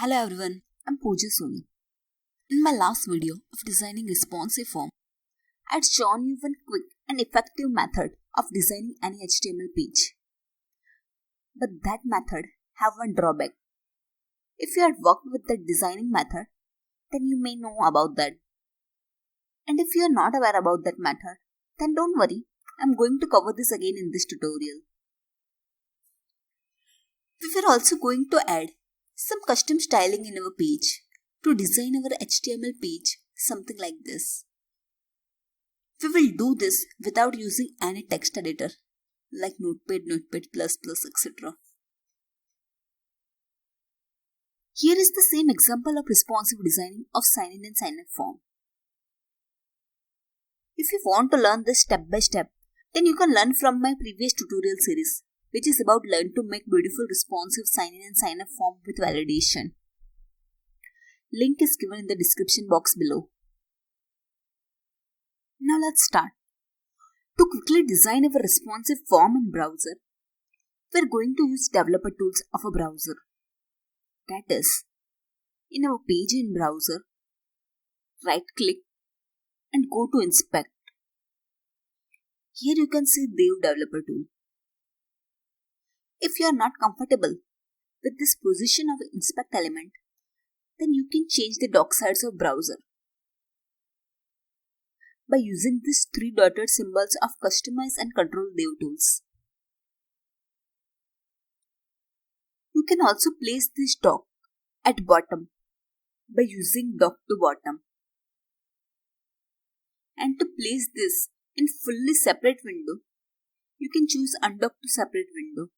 Hello everyone, I'm Pooja Soni. In my last video of designing responsive form, I had shown you one quick and effective method of designing any HTML page. But that method have one drawback. If you had worked with the designing method, then you may know about that. And if you are not aware about that method, then don't worry, I'm going to cover this again in this tutorial. We were also going to add some custom styling in our page to design our HTML page something like this. We will do this without using any text editor like Notepad, etc. Here is the same example of responsive designing of sign-in and sign-up form. If you want to learn this step by step, then you can learn from my previous tutorial series, which is about learn to make beautiful responsive sign-in and sign-up form with validation. Link is given in the description box below. Now let's start. To quickly design our responsive form in browser, we are going to use developer tools of a browser. That is, in our page in browser, right click and go to inspect. Here you can see Dev developer tool. If you are not comfortable with this position of inspect element, then you can change the dock size of browser by using these three dotted symbols of customize and control Dev tools. You can also place this dock at bottom by using dock to bottom. And to place this in fully separate window, you can choose undock to separate window.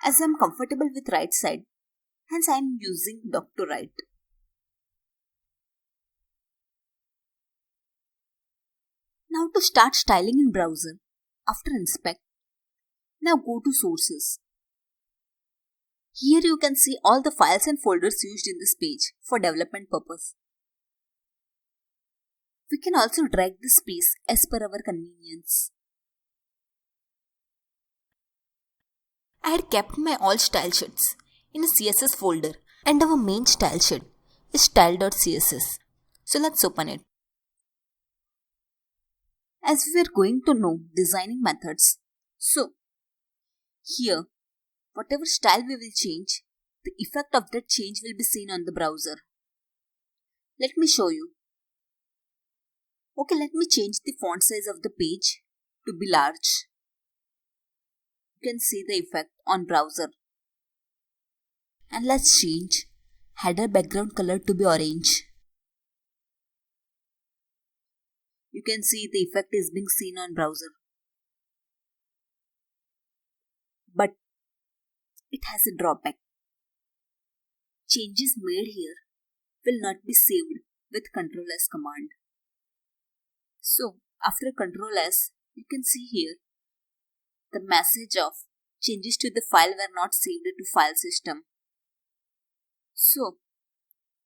As I am comfortable with right side, hence I am using dock to right. Now to start styling in browser, after inspect, now go to sources. Here you can see all the files and folders used in this page for development purpose. We can also drag this piece as per our convenience. I had kept my all style sheets in a CSS folder and our main style sheet is style.css. So let's open it. As we are going to know designing methods, so here whatever style we will change, the effect of that change will be seen on the browser. Let me show you. Okay, let me change the font size of the page to be large. You can see the effect on browser. And let's change header background color to be orange. You can see the effect is being seen on browser. But it has a drawback. Changes made here will not be saved with Ctrl S command. So after Ctrl S, you can see here the message of changes to the file were not saved to file system. So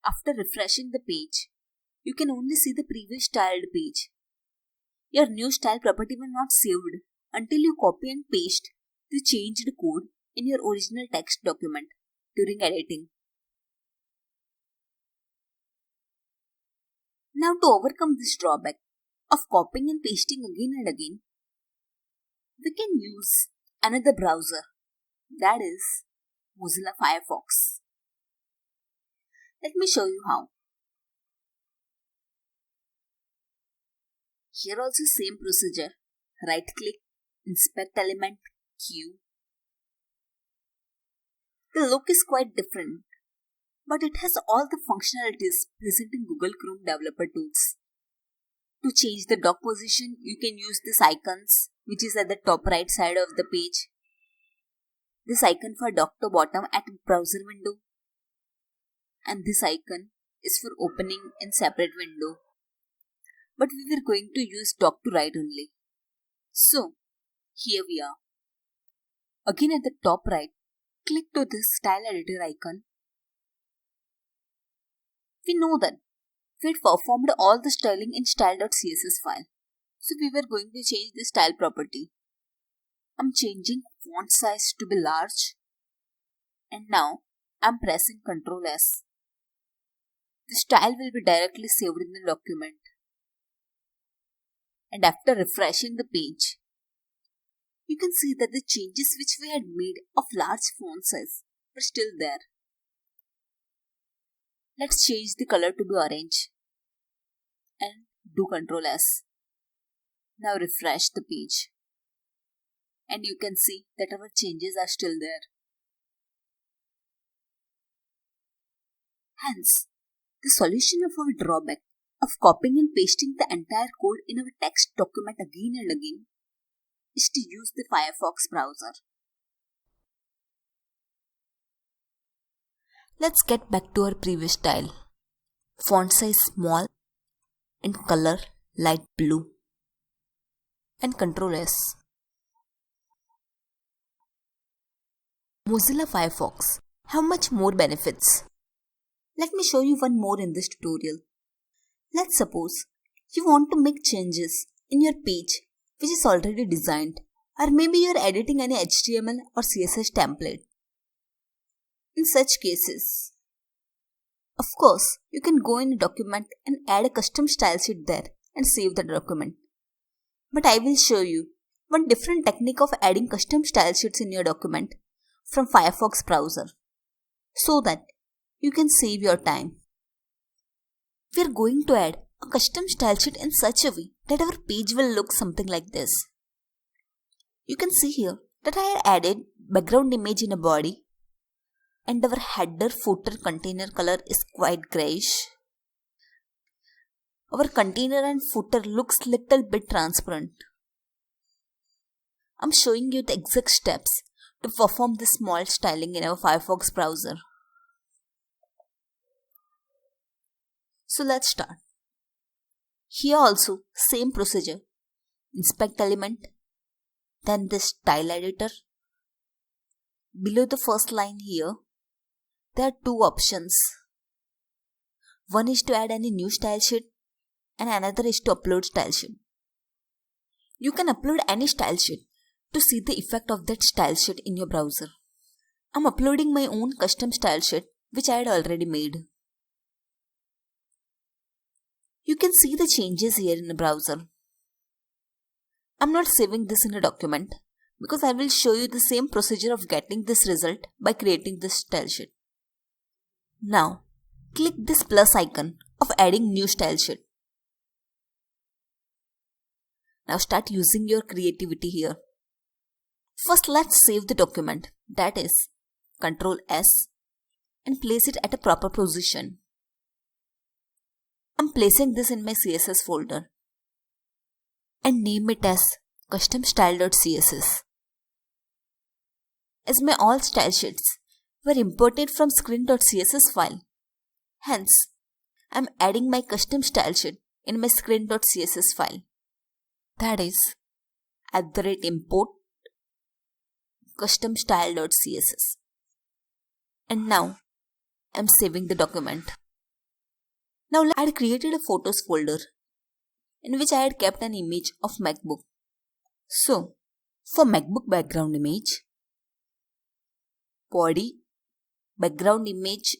after refreshing the page, you can only see the previous styled page. Your new style property will not saved until you copy and paste the changed code in your original text document during editing. Now to overcome this drawback of copying and pasting again and again, we can use another browser, that is Mozilla Firefox. Let me show you how. Here also same procedure, right click, inspect element, Q. The look is quite different, but it has all the functionalities present in Google Chrome developer tools. To change the dock position, you can use these icons, which is at the top right side of the page. This icon for dock to bottom at browser window. And this icon is for opening in separate window. But we were going to use dock to right only. So, here we are. Again at the top right, click to this style editor icon. We know that we had performed all the styling in style.css file. So we were going to change the style property. I'm changing font size to be large And now I'm pressing Ctrl S. The style will be directly saved in the document. And after refreshing the page, you can see that the changes which we had made of large font size were still there. Let's change the color to be orange and do Ctrl S. Now refresh the page and you can see that our changes are still there. Hence, the solution of our drawback of copying and pasting the entire code in our text document again and again is to use the Firefox browser. Let's get back to our previous style. Font size small and color light blue. And Ctrl S. Mozilla Firefox have much more benefits. Let me show you one more in this tutorial. Let's suppose you want to make changes in your page which is already designed, or maybe you are editing any HTML or CSS template. In such cases, of course, you can go in a document and add a custom style sheet there and save the document. But I will show you one different technique of adding custom style sheets in your document from Firefox browser so that you can save your time. We are going to add a custom style sheet in such a way that our page will look something like this. You can see here that I had added background image in a body and our header footer container color is quite grayish. Our container and footer looks little bit transparent. I'm showing you the exact steps to perform this small styling in our Firefox browser. So let's start. Here also same procedure. Inspect element, then the style editor. Below the first line here, there are two options. One is to add any new style sheet and another is to upload style sheet. You can upload any style sheet to see the effect of that style sheet in your browser. I'm uploading my own custom style sheet which I had already made. You can see the changes here in the browser. I'm not saving this in a document because I will show you the same procedure of getting this result by creating this style sheet. Now, click this plus icon of adding new style sheet. Now start using your creativity here. First, let's save the document, that is Ctrl S, and place it at a proper position. I'm placing this in my CSS folder and name it as customstyle.css. As my all style sheets were imported from screen.css file, hence I'm adding my custom style sheet in my screen.css file. That is @import customstyle.css. And now I'm saving the document. Now I had created a photos folder in which I had kept an image of MacBook. So for MacBook background image, body background image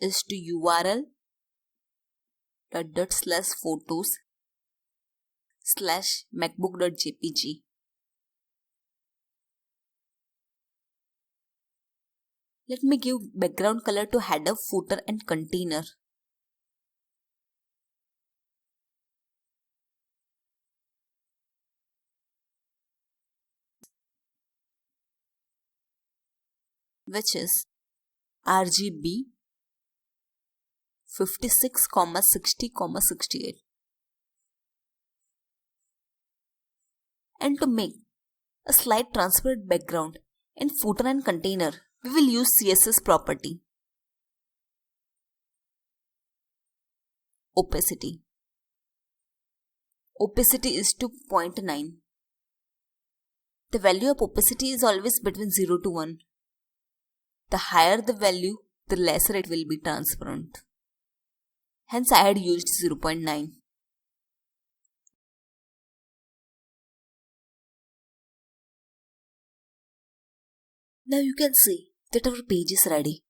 is to URL /photos/macbook.jpg. Let me give background color to header, footer and container. Which is RGB 56,60,68. And to make a slight transparent background in footer and container, we will use CSS property. Opacity. Opacity is to 0.9. The value of opacity is always between 0 to 1. The higher the value, the lesser it will be transparent. Hence I had used 0.9. Now you can see that our page is ready.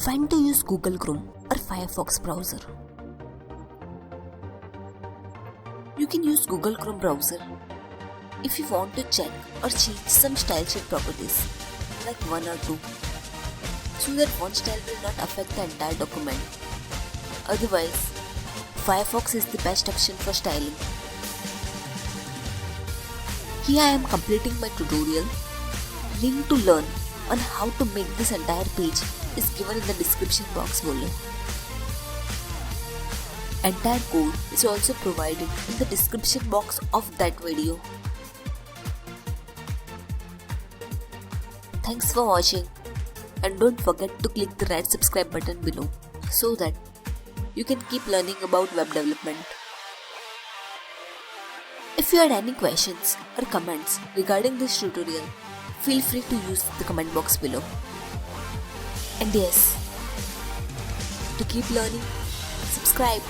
When to use Google Chrome or Firefox browser? You can use Google Chrome browser if you want to check or change some style sheet properties, like one or two, so that one style will not affect the entire document. Otherwise, Firefox is the best option for styling. Here I am completing my tutorial. Link to learn on how to make this entire page is given in the description box below. Entire code is also provided in the description box of that video. Thanks for watching, and don't forget to click the red subscribe button below so that you can keep learning about web development. If you had any questions or comments regarding this tutorial, feel free to use the comment box below. And yes, to keep learning, subscribe.